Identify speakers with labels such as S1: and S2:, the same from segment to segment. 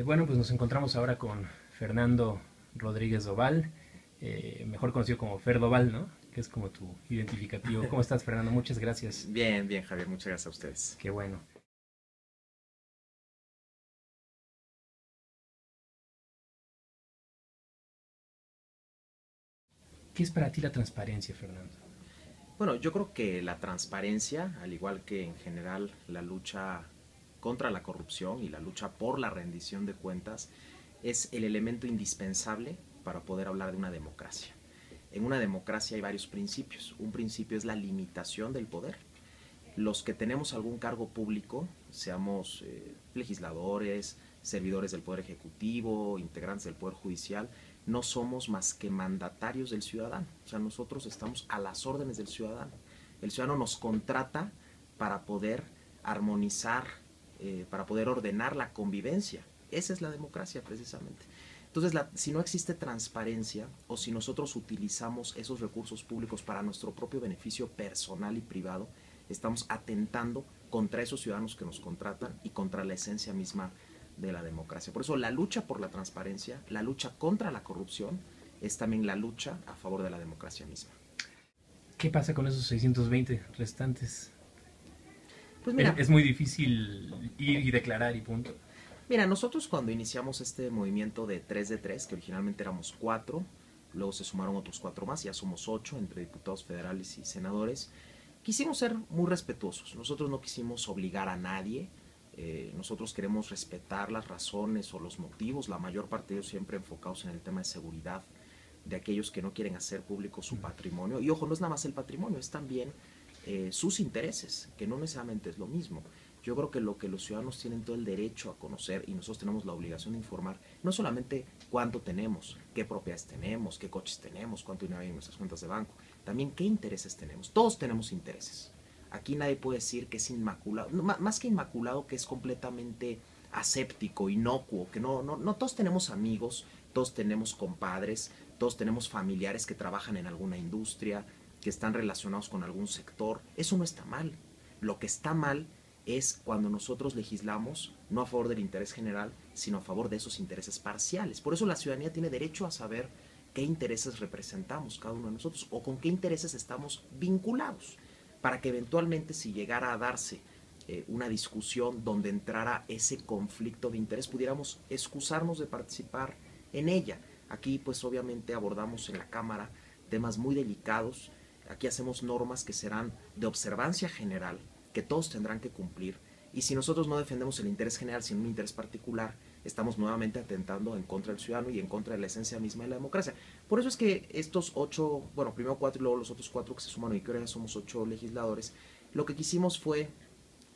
S1: Bueno, pues nos encontramos ahora con Fernando Rodríguez Doval, mejor conocido como Fer Doval, ¿no? Que es como tu identificativo. ¿Cómo estás, Fernando? Muchas gracias.
S2: Bien, bien, Javier, muchas gracias a ustedes.
S1: Qué bueno. ¿Qué es para ti la transparencia, Fernando?
S2: Bueno, yo creo que la transparencia, al igual que en general la lucha contra la corrupción y la lucha por la rendición de cuentas, es el elemento indispensable para poder hablar de una democracia. En una democracia hay varios principios. Un principio es la limitación del poder. Los que tenemos algún cargo público, seamos legisladores, servidores del Poder Ejecutivo, integrantes del Poder Judicial, no somos más que mandatarios del ciudadano. O sea, nosotros estamos a las órdenes del ciudadano. El ciudadano nos contrata para poder armonizar, para poder ordenar la convivencia. Esa es la democracia, precisamente. Entonces, si no existe transparencia o si nosotros utilizamos esos recursos públicos para nuestro propio beneficio personal y privado, estamos atentando contra esos ciudadanos que nos contratan y contra la esencia misma de la democracia. Por eso la lucha por la transparencia, la lucha contra la corrupción, es también la lucha a favor de la democracia misma.
S1: ¿Qué pasa con esos 620 restantes?
S2: Pues mira,
S1: Es muy difícil ir y declarar y punto.
S2: nosotros cuando iniciamos este movimiento de 3 de 3, que originalmente éramos 4, luego se sumaron otros 4 más, ya somos 8 entre diputados federales y senadores, quisimos ser muy respetuosos. Nosotros no quisimos obligar a nadie. Nosotros queremos respetar las razones o los motivos, la mayor parte de ellos siempre enfocados en el tema de seguridad, de aquellos que no quieren hacer público su patrimonio. Y ojo, no es nada más el patrimonio, es también sus intereses, que no necesariamente es lo mismo. Yo creo que lo que los ciudadanos tienen todo el derecho a conocer y nosotros tenemos la obligación de informar, no solamente cuánto tenemos, qué propiedades tenemos, qué coches tenemos, cuánto dinero hay en nuestras cuentas de banco, también qué intereses tenemos. Todos tenemos intereses. Aquí nadie puede decir que es inmaculado, no, más que inmaculado, que es completamente aséptico, inocuo, que no todos tenemos amigos, todos tenemos compadres, todos tenemos familiares que trabajan en alguna industria, que están relacionados con algún sector. Eso no está mal. Lo que está mal es cuando nosotros legislamos no a favor del interés general, sino a favor de esos intereses parciales. Por eso la ciudadanía tiene derecho a saber qué intereses representamos cada uno de nosotros o con qué intereses estamos vinculados, para que eventualmente, si llegara a darse una discusión donde entrara ese conflicto de interés, pudiéramos excusarnos de participar en ella. Aquí pues obviamente abordamos en la Cámara temas muy delicados. Aquí hacemos normas que serán de observancia general, que todos tendrán que cumplir, y si nosotros no defendemos el interés general sino un interés particular, estamos nuevamente atentando en contra del ciudadano y en contra de la esencia misma de la democracia. Por eso es que estos 8, bueno, primero 4 y luego los otros 4 que se suman, y que ahora ya somos 8 legisladores, lo que quisimos fue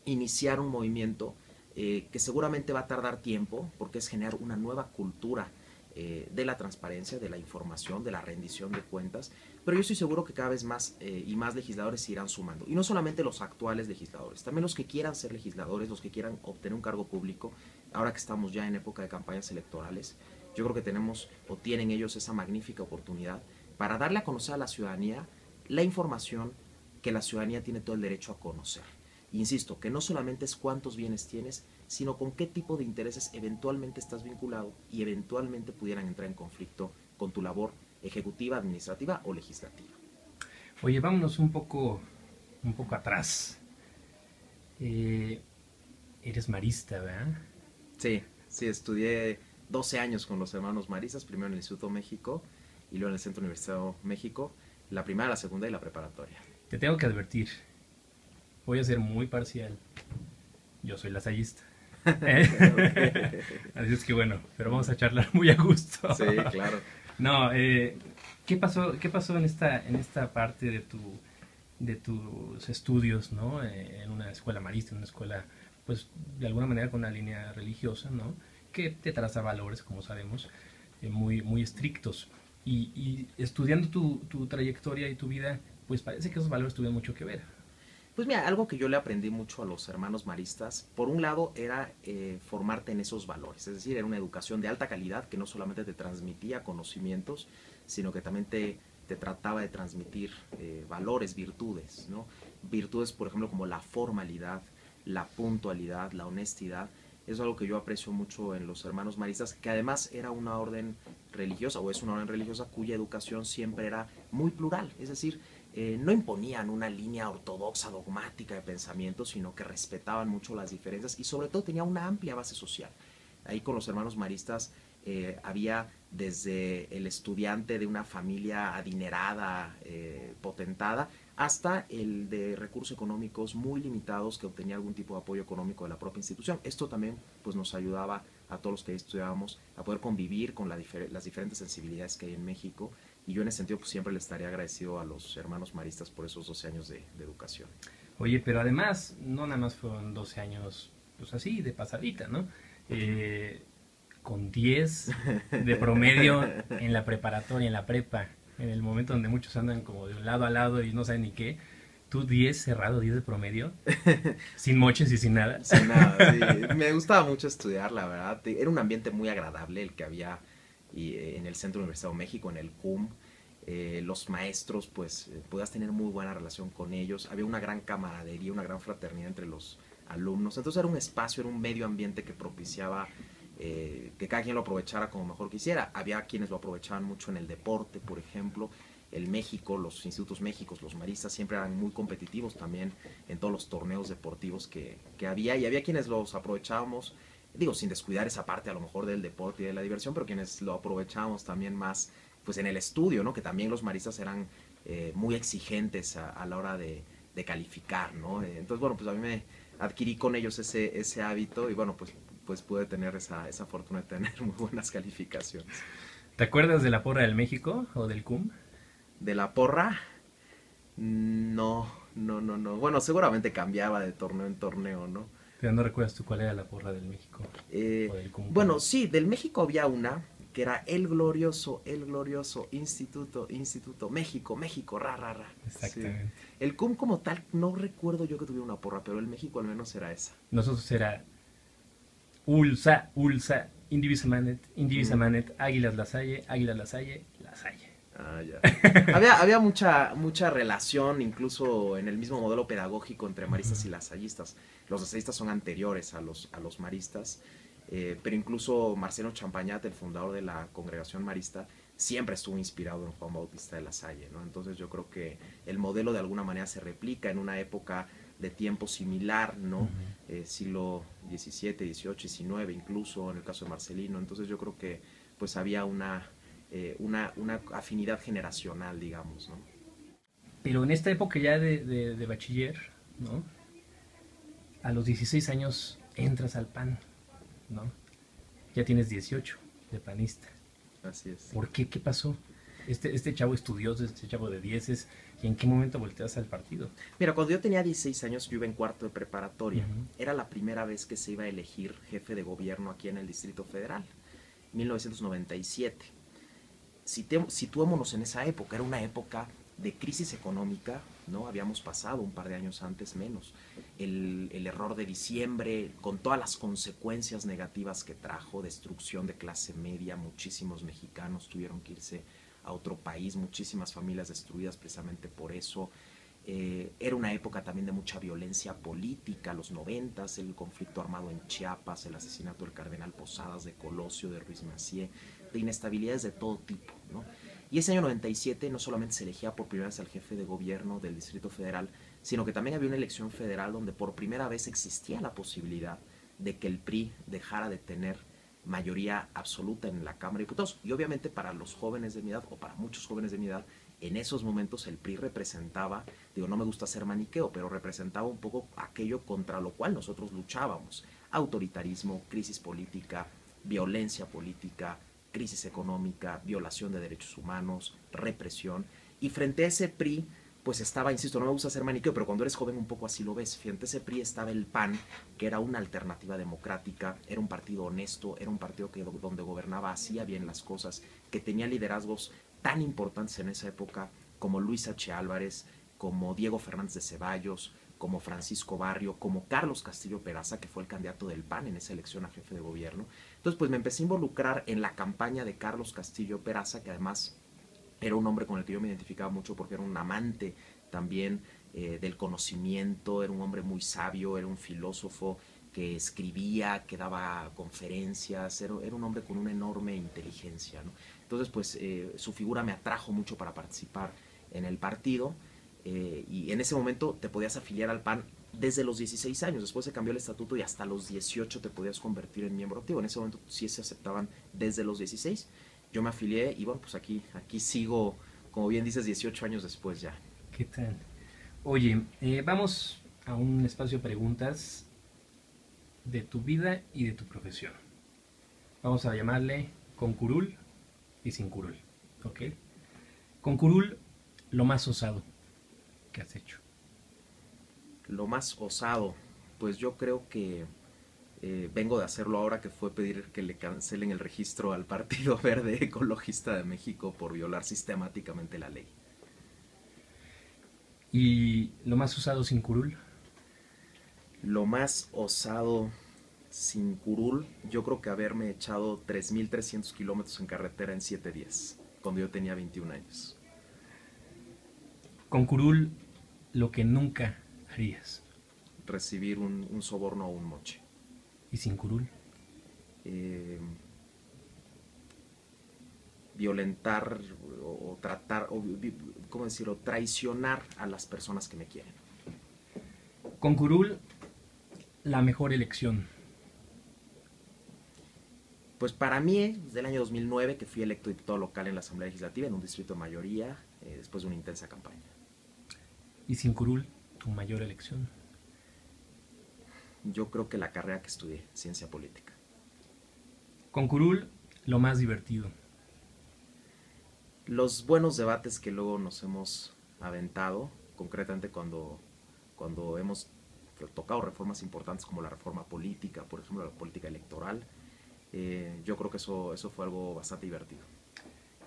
S2: iniciar un movimiento que seguramente va a tardar tiempo, porque es generar una nueva cultura de la transparencia, de la información, de la rendición de cuentas, pero yo estoy seguro que cada vez más y más legisladores se irán sumando. Y no solamente los actuales legisladores, también los que quieran ser legisladores, los que quieran obtener un cargo público, ahora que estamos ya en época de campañas electorales. Yo creo que tenemos o tienen ellos esa magnífica oportunidad para darle a conocer a la ciudadanía la información que la ciudadanía tiene todo el derecho a conocer. Insisto, que no solamente es cuántos bienes tienes, sino con qué tipo de intereses eventualmente estás vinculado y eventualmente pudieran entrar en conflicto con tu labor ejecutiva, administrativa o legislativa.
S1: Oye, vámonos un poco atrás. Eh, Eres marista, ¿verdad?
S2: Sí, sí, estudié 12 años con los hermanos Maristas, primero en el Instituto México y luego en el Centro Universitario México, la primaria, la segunda y la preparatoria.
S1: Te tengo que advertir, voy a ser muy parcial. Yo soy lasallista.
S2: Ok.
S1: Así es que bueno, pero vamos a charlar muy a gusto.
S2: Sí, claro.
S1: No, qué pasó en esta parte de tus estudios, ¿no? En una escuela marista, en una escuela, pues, de alguna manera con una línea religiosa, ¿no? Que te traza valores, como sabemos, muy estrictos. Y estudiando tu trayectoria y tu vida, pues parece que esos valores tuvieron mucho que ver.
S2: Pues mira, algo que yo le aprendí mucho a los hermanos maristas, por un lado era formarte en esos valores, es decir, era una educación de alta calidad que no solamente te transmitía conocimientos, sino que también te trataba de transmitir valores, virtudes, ¿no? Virtudes, por ejemplo, como la formalidad, la puntualidad, la honestidad. Eso es algo que yo aprecio mucho en los hermanos maristas, que además era una orden religiosa, o es una orden religiosa cuya educación siempre era muy plural, es decir, no imponían una línea ortodoxa, dogmática de pensamiento, sino que respetaban mucho las diferencias y sobre todo tenía una amplia base social. Ahí con los hermanos maristas había desde el estudiante de una familia adinerada, potentada, hasta el de recursos económicos muy limitados que obtenía algún tipo de apoyo económico de la propia institución. Esto también pues, nos ayudaba a todos los que estudiábamos a poder convivir con las diferentes sensibilidades que hay en México, y yo en ese sentido pues, siempre le estaría agradecido a los hermanos maristas por esos 12 años de educación.
S1: Oye, pero además, no nada más fueron 12 años, pues así, de pasadita, ¿no? Con 10 de promedio en la preparatoria, en la prepa, en el momento donde muchos andan como de un lado a lado y no saben ni qué, tú 10 cerrado, 10 de promedio, sin moches y sin nada.
S2: Sin nada, sí. Me gustaba mucho estudiar, la verdad. Era un ambiente muy agradable el que había en el Centro Universitario de México, en el CUM. Los maestros, pues, podías tener muy buena relación con ellos. Había una gran camaradería, una gran fraternidad entre los alumnos. Entonces era un espacio, era un medio ambiente que propiciaba que cada quien lo aprovechara como mejor quisiera. Había quienes lo aprovechaban mucho en el deporte, por ejemplo. El México, los institutos méxicos, los maristas siempre eran muy competitivos también en todos los torneos deportivos que había, y había quienes los aprovechábamos, digo, sin descuidar esa parte a lo mejor del deporte y de la diversión, pero quienes lo aprovechábamos también más pues en el estudio, ¿no? Que también los maristas eran muy exigentes a la hora de calificar, ¿no? Entonces, bueno, pues a mí me adquirí con ellos ese hábito y bueno, pues pude tener esa fortuna de tener muy buenas calificaciones.
S1: ¿Te acuerdas de la porra del México o del CUM?
S2: De la porra, no, no, no, no. Bueno, seguramente cambiaba de torneo en torneo, ¿no?
S1: Pero no recuerdas tú cuál era la porra del México o del CUM.
S2: Bueno, sí, del México había una que era el glorioso Instituto México, México, ra, ra, ra.
S1: Exactamente.
S2: Sí. El CUM como tal, no recuerdo yo que tuviera una porra, pero el México al menos era esa.
S1: Nosotros era Ulsa, Ulsa, Indivisa Manet, Águilas Lasalle, Águilas Lasalle, Lasalle.
S2: Ah, ya. Había mucha relación, incluso en el mismo modelo pedagógico entre maristas y lasallistas. Los lasallistas son anteriores a los maristas, pero incluso Marcelo Champañat, el fundador de la congregación marista, siempre estuvo inspirado en Juan Bautista de Lasalle, ¿no? Entonces yo creo que el modelo de alguna manera se replica en una época de tiempo similar, ¿no? Siglo XVII, XVIII, XIX, incluso en el caso de Marcelino. Entonces yo creo que pues había una afinidad generacional, digamos, ¿no?
S1: Pero en esta época ya de bachiller, ¿no? A los 16 años entras al PAN, ¿no? Ya tienes 18 de panista.
S2: Así es.
S1: ¿Por qué? ¿Qué pasó? Este chavo estudioso, este chavo de 10, ¿y en qué momento volteas al partido?
S2: Mira, cuando yo tenía 16 años, yo iba en cuarto de preparatoria.
S1: Uh-huh.
S2: Era la primera vez que se iba a elegir jefe de gobierno aquí en el Distrito Federal, 1997. Situémonos en esa época, era una época de crisis económica, ¿no? Habíamos pasado un par de años antes menos. El error de diciembre, con todas las consecuencias negativas que trajo, destrucción de clase media, muchísimos mexicanos tuvieron que irse a otro país, muchísimas familias destruidas precisamente por eso. Era una época también de mucha violencia política, los 90s, el conflicto armado en Chiapas, el asesinato del cardenal Posadas, de Colosio, de Ruiz Massieu, de inestabilidades de todo tipo, ¿no? Y ese año 97 no solamente se elegía por primera vez al jefe de gobierno del Distrito Federal, sino que también había una elección federal donde por primera vez existía la posibilidad de que el PRI dejara de tener mayoría absoluta en la Cámara de Diputados. Y obviamente para los jóvenes de mi edad, o para muchos jóvenes de mi edad, en esos momentos el PRI representaba, digo, no me gusta hacer maniqueo, pero representaba un poco aquello contra lo cual nosotros luchábamos: autoritarismo, crisis política, violencia política, crisis económica, violación de derechos humanos, represión. Y frente a ese PRI, pues estaba, insisto, no me gusta hacer maniqueo, pero cuando eres joven un poco así lo ves. Frente a ese PRI estaba el PAN, que era una alternativa democrática, era un partido honesto, era un partido donde gobernaba, hacía bien las cosas, que tenía liderazgos tan importantes en esa época como Luis H. Álvarez, como Diego Fernández de Ceballos, como Francisco Barrio, como Carlos Castillo Peraza, que fue el candidato del PAN en esa elección a jefe de gobierno. Entonces, pues me empecé a involucrar en la campaña de Carlos Castillo Peraza, que además era un hombre con el que yo me identificaba mucho porque era un amante también del conocimiento, era un hombre muy sabio, era un filósofo que escribía, que daba conferencias, era un hombre con una enorme inteligencia, ¿no? Entonces, pues su figura me atrajo mucho para participar en el partido, y en ese momento te podías afiliar al PAN desde los 16 años, después se cambió el estatuto y hasta los 18 te podías convertir en miembro activo. En ese momento sí se aceptaban desde los 16. Yo me afilié y bueno, pues aquí sigo, como bien dices, 18 años después ya.
S1: ¿Qué tal? Oye, vamos a un espacio de preguntas de tu vida y de tu profesión. Vamos a llamarle con curul y sin curul, ¿ok? Con curul, lo más osado que has hecho.
S2: Lo más osado, pues yo creo que vengo de hacerlo ahora, que fue pedir que le cancelen el registro al Partido Verde Ecologista de México por violar sistemáticamente la ley.
S1: Y lo más osado sin curul.
S2: Lo más osado sin curul, yo creo que haberme echado 3.300 kilómetros en carretera en 7 días, cuando yo tenía 21 años.
S1: Con curul, lo que nunca harías.
S2: Recibir un soborno o un moche.
S1: Y sin curul.
S2: Violentar o tratar, o, ¿cómo decirlo?, traicionar a las personas que me quieren.
S1: Con curul, la mejor elección.
S2: Pues para mí, desde el año 2009, que fui electo diputado local en la Asamblea Legislativa, en un distrito de mayoría, después de una intensa campaña.
S1: Y sin curul, tu mayor elección.
S2: Yo creo que la carrera que estudié, ciencia política.
S1: Con curul, lo más divertido.
S2: Los buenos debates que luego nos hemos aventado, concretamente cuando hemos tocado reformas importantes como la reforma política, por ejemplo la política electoral, yo creo que eso fue algo bastante divertido.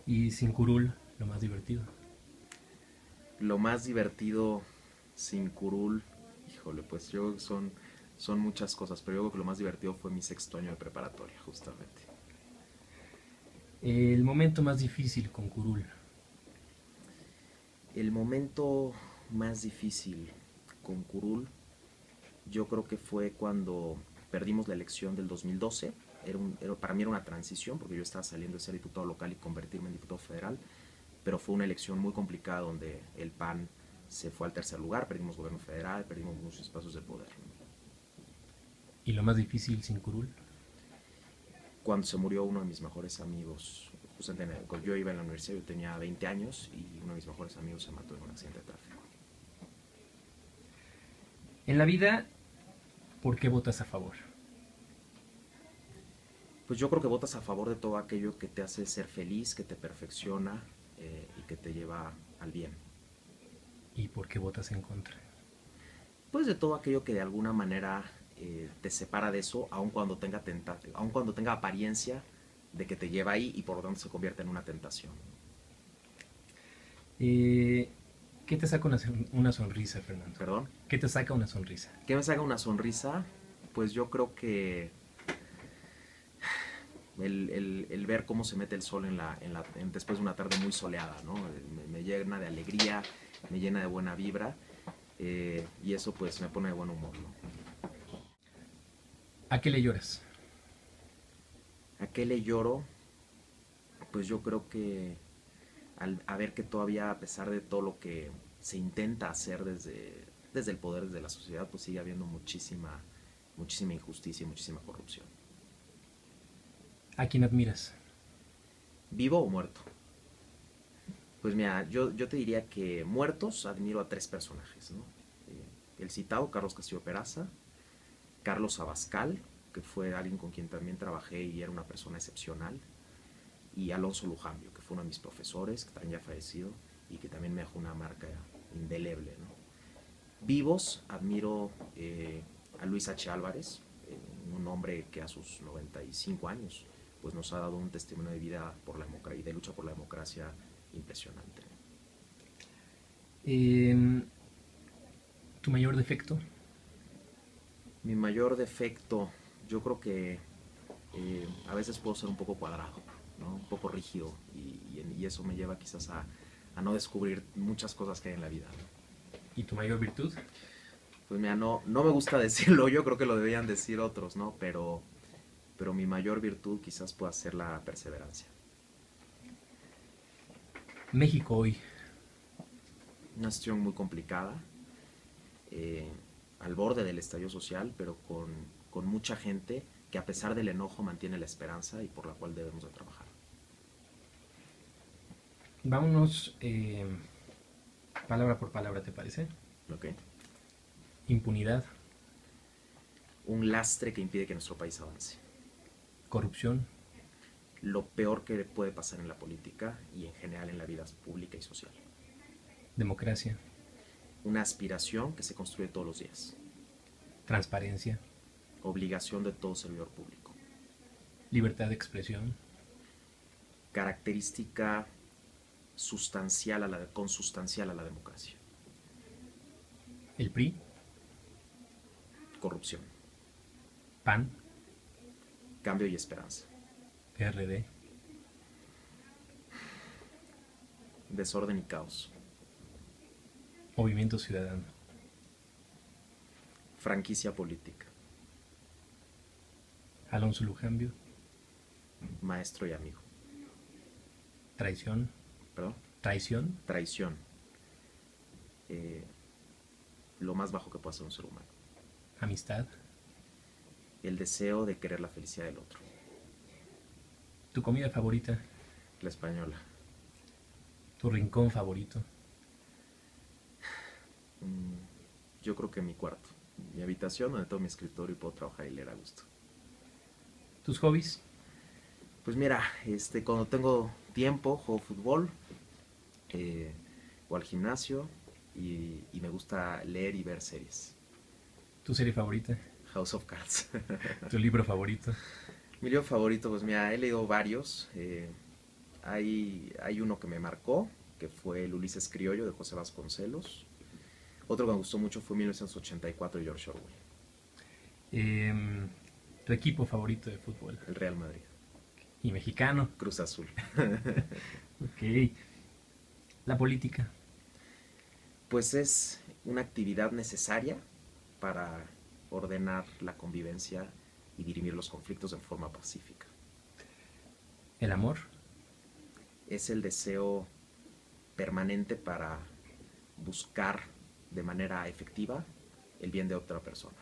S1: Y sin curul, lo más divertido.
S2: Lo más divertido sin curul, híjole, pues son muchas cosas, pero yo creo que lo más divertido fue mi 6º año de preparatoria, justamente.
S1: El momento más difícil con curul.
S2: El momento más difícil con curul, yo creo que fue cuando perdimos la elección del 2012. Para mí era una transición, porque yo estaba saliendo de ser diputado local y convertirme en diputado federal, pero fue una elección muy complicada donde el PAN se fue al tercer lugar, perdimos gobierno federal, perdimos muchos espacios de poder.
S1: ¿Y lo más difícil sin curul?
S2: Cuando se murió uno de mis mejores amigos, cuando yo iba en la universidad, yo tenía 20 años y uno de mis mejores amigos se mató en un accidente de tráfico.
S1: En la vida, ¿por qué votas a favor?
S2: Pues yo creo que votas a favor de todo aquello que te hace ser feliz, que te perfecciona, y que te lleva al bien.
S1: ¿Y por qué votas en contra?
S2: Pues de todo aquello que de alguna manera te separa de eso, aun cuando tenga apariencia de que te lleva ahí y por lo tanto se convierte en una tentación.
S1: ¿Qué te saca una sonrisa, Fernando?
S2: ¿Perdón?
S1: ¿Qué te saca una sonrisa?
S2: ¿Qué me saca una sonrisa? Pues yo creo que el ver cómo se mete el sol después de una tarde muy soleada, ¿no? Me llena de alegría, me llena de buena vibra, y eso pues me pone de buen humor, ¿no?
S1: ¿A qué le lloras?
S2: ¿A qué le lloro? Pues yo creo que a ver que todavía, a pesar de todo lo que se intenta hacer desde el poder, desde la sociedad, pues sigue habiendo muchísima injusticia y muchísima corrupción.
S1: ¿A quién admiras?
S2: ¿Vivo o muerto? Pues mira, yo te diría que muertos admiro a 3 personajes, ¿no? El citado Carlos Castillo Peraza, Carlos Abascal, que fue alguien con quien también trabajé y era una persona excepcional, y Alonso Lujambio, que fue uno de mis profesores, que también ya ha fallecido y que también me dejó una marca indeleble, ¿no? Vivos, admiro a Luis H. Álvarez, un hombre que a sus 95 años pues nos ha dado un testimonio de vida por la democracia y de lucha por la democracia impresionante.
S1: ¿Tu mayor defecto?
S2: Mi mayor defecto, yo creo que a veces puedo ser un poco cuadrado, ¿no? Un poco rígido y eso me lleva quizás a no descubrir muchas cosas que hay en la vida, ¿no?
S1: ¿Y tu mayor virtud?
S2: Pues mira, no me gusta decirlo, yo creo que lo deberían decir otros, ¿no? Pero mi mayor virtud quizás pueda ser la perseverancia.
S1: México hoy.
S2: Una situación muy complicada, eh, al borde del estallido social, pero con mucha gente que a pesar del enojo mantiene la esperanza y por la cual debemos de trabajar.
S1: Vámonos palabra por palabra, ¿te parece?
S2: ¿Ok?
S1: Impunidad,
S2: Un lastre que impide que nuestro país avance.
S1: corrupción,
S2: Lo peor que puede pasar en la política y en general en la vida pública y social.
S1: democracia,
S2: Una aspiración que se construye todos los días.
S1: transparencia,
S2: Obligación de todo servidor público.
S1: libertad de expresión,
S2: Característica sustancial consustancial a la democracia.
S1: el PRI,
S2: Corrupción.
S1: PAN,
S2: Cambio y esperanza.
S1: PRD,
S2: Desorden y caos.
S1: Movimiento Ciudadano,
S2: Franquicia política.
S1: Alonso Lujambio,
S2: Maestro y amigo.
S1: traición,
S2: ¿Perdón?
S1: traición,
S2: Traición. Lo más bajo que puede hacer un ser humano.
S1: amistad,
S2: El deseo de querer la felicidad del otro.
S1: tu comida favorita,
S2: La española.
S1: tu rincón favorito,
S2: Yo creo que mi cuarto. Mi habitación donde tengo mi escritorio y puedo trabajar y leer a gusto.
S1: tus hobbies,
S2: Pues mira, cuando tengo tiempo juego fútbol, o al gimnasio y me gusta leer y ver series.
S1: tu serie favorita,
S2: House of Cards.
S1: tu libro favorito,
S2: Mi libro favorito, pues mira, he leído varios. Hay uno que me marcó, que fue El Ulises Criollo de José Vasconcelos. Otro que me gustó mucho fue 1984 de George Orwell.
S1: tu equipo favorito de fútbol
S2: El Real Madrid.
S1: y mexicano,
S2: Cruz Azul.
S1: ok, la política,
S2: Pues es una actividad necesaria para ordenar la convivencia y dirimir los conflictos de forma pacífica.
S1: el amor,
S2: Es el deseo permanente para buscar de manera efectiva el bien de otra persona.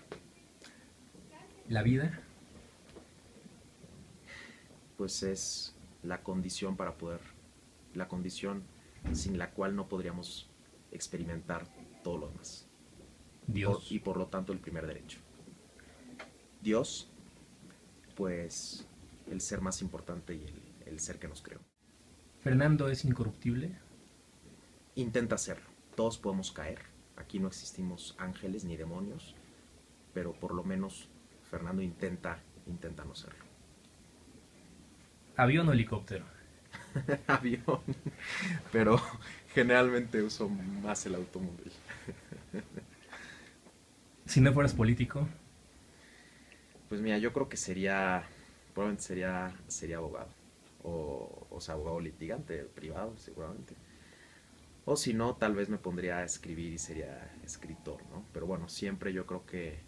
S1: la vida,
S2: Pues es la condición para poder, la condición sin la cual no podríamos experimentar todo lo demás.
S1: Dios,
S2: Y por lo tanto el primer derecho. Dios, pues el ser más importante y el ser que nos creó.
S1: Fernando es incorruptible,
S2: Intenta hacerlo. Todos podemos caer. Aquí no existimos ángeles ni demonios, pero por lo menos Fernando intenta no serlo.
S1: avión o helicóptero,
S2: Avión, pero generalmente uso más el automóvil.
S1: si no fueras político,
S2: Pues mira, yo creo que probablemente sería abogado. O sea, abogado litigante, privado, seguramente. O si no, tal vez me pondría a escribir y sería escritor, ¿no? Pero bueno, siempre yo creo que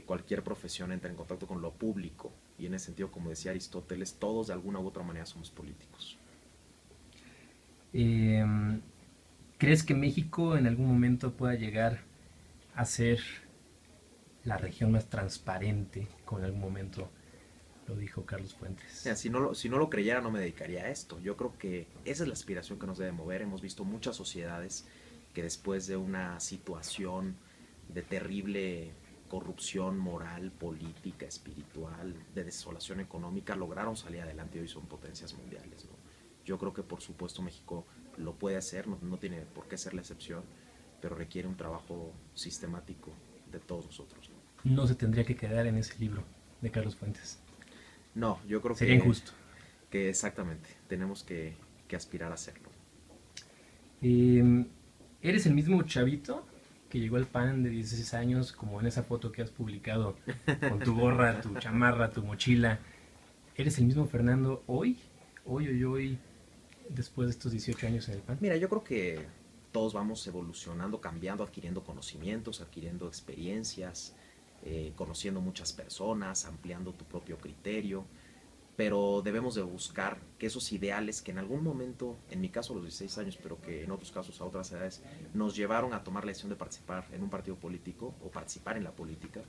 S2: cualquier profesión entra en contacto con lo público. Y en ese sentido, como decía Aristóteles, todos de alguna u otra manera somos políticos.
S1: ¿crees que México en algún momento pueda llegar a ser la región más transparente, como en algún momento lo dijo Carlos Fuentes?
S2: Mira, si no lo creyera, no me dedicaría a esto. Yo creo que esa es la aspiración que nos debe mover. Hemos visto muchas sociedades que después de una situación de terrible corrupción moral, política, espiritual, de desolación económica, lograron salir adelante y hoy son potencias mundiales, ¿no? Yo creo que por supuesto México lo puede hacer, no tiene por qué ser la excepción, pero requiere un trabajo sistemático de todos nosotros, ¿no?
S1: No se tendría que quedar en ese libro de Carlos Fuentes.
S2: No, yo creo
S1: Sería injusto.
S2: que exactamente, tenemos que aspirar a hacerlo.
S1: ¿Eres el mismo chavito que llegó al PAN de 16 años, como en esa foto que has publicado, con tu gorra, tu chamarra, tu mochila. ¿Eres el mismo Fernando hoy? Hoy, después de estos 18 años en el PAN.
S2: Mira, yo creo que todos vamos evolucionando, cambiando, adquiriendo conocimientos, adquiriendo experiencias, conociendo muchas personas, ampliando tu propio criterio, pero debemos de buscar que esos ideales que en algún momento, en mi caso a los 16 años, pero que en otros casos a otras edades, nos llevaron a tomar la decisión de participar en un partido político o participar en la política,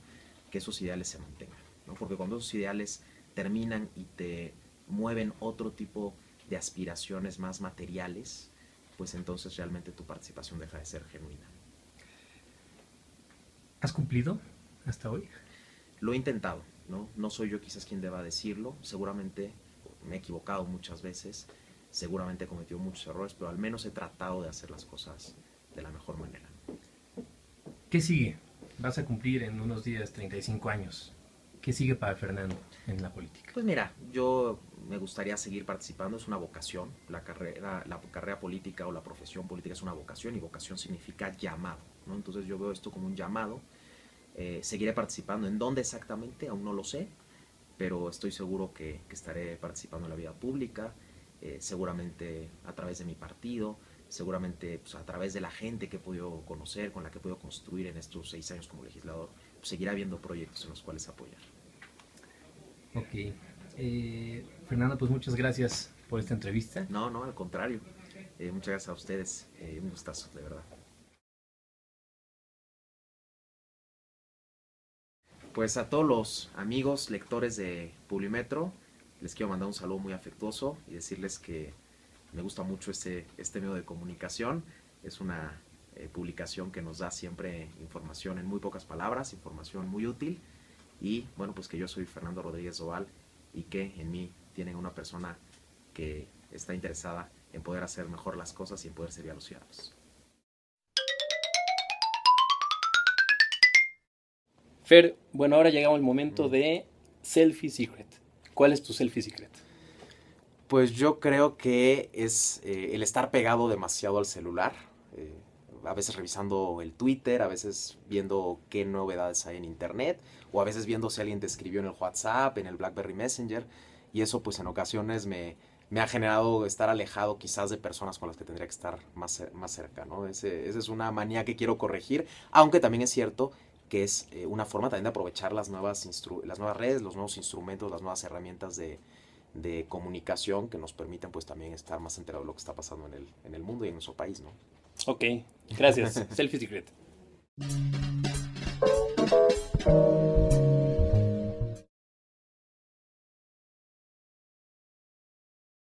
S2: que esos ideales se mantengan, ¿no? Porque cuando esos ideales terminan y te mueven otro tipo de aspiraciones más materiales, pues entonces realmente tu participación deja de ser genuina.
S1: ¿Has cumplido hasta hoy?
S2: Lo he intentado, ¿no? No soy yo quizás quien deba decirlo, seguramente me he equivocado muchas veces, seguramente he cometido muchos errores, pero al menos he tratado de hacer las cosas de la mejor manera.
S1: ¿Qué sigue? Vas a cumplir en unos días 35 años. ¿Qué sigue para Fernando en la política?
S2: Pues mira, yo me gustaría seguir participando, es una vocación, la carrera política o la profesión política es una vocación y vocación significa llamado, ¿no? Entonces yo veo esto como un llamado, seguiré participando, ¿en dónde exactamente? Aún no lo sé, pero estoy seguro que estaré participando en la vida pública, seguramente a través de mi partido, seguramente pues, a través de la gente que he podido conocer, con la que he podido construir en estos 6 años como legislador, pues, seguirá habiendo proyectos en los cuales apoyar.
S1: Ok. Fernando, pues muchas gracias por esta entrevista.
S2: No, al contrario. Muchas gracias a ustedes. Un gustazo, de verdad. Pues a todos los amigos lectores de Publimetro, les quiero mandar un saludo muy afectuoso y decirles que me gusta mucho este medio de comunicación. Es una publicación que nos da siempre información en muy pocas palabras, información muy útil. Y bueno, pues que yo soy Fernando Rodríguez Doval y que en mí tienen una persona que está interesada en poder hacer mejor las cosas y en poder servir a los ciudadanos.
S1: Fer, bueno, ahora llegamos al momento de Selfie Secret. ¿Cuál es tu Selfie Secret?
S2: Pues yo creo que es el estar pegado demasiado al celular, a veces revisando el Twitter, a veces viendo qué novedades hay en internet, o a veces viendo si alguien te escribió en el WhatsApp, en el BlackBerry Messenger, y eso pues en ocasiones me ha generado estar alejado quizás de personas con las que tendría que estar más cerca, ¿no? Esa es una manía que quiero corregir, aunque también es cierto que es una forma también de aprovechar las nuevas redes, los nuevos instrumentos, las nuevas herramientas de comunicación que nos permiten pues también estar más enterados de lo que está pasando en el mundo y en nuestro país, ¿no?
S1: Ok, gracias. Selfie Secret.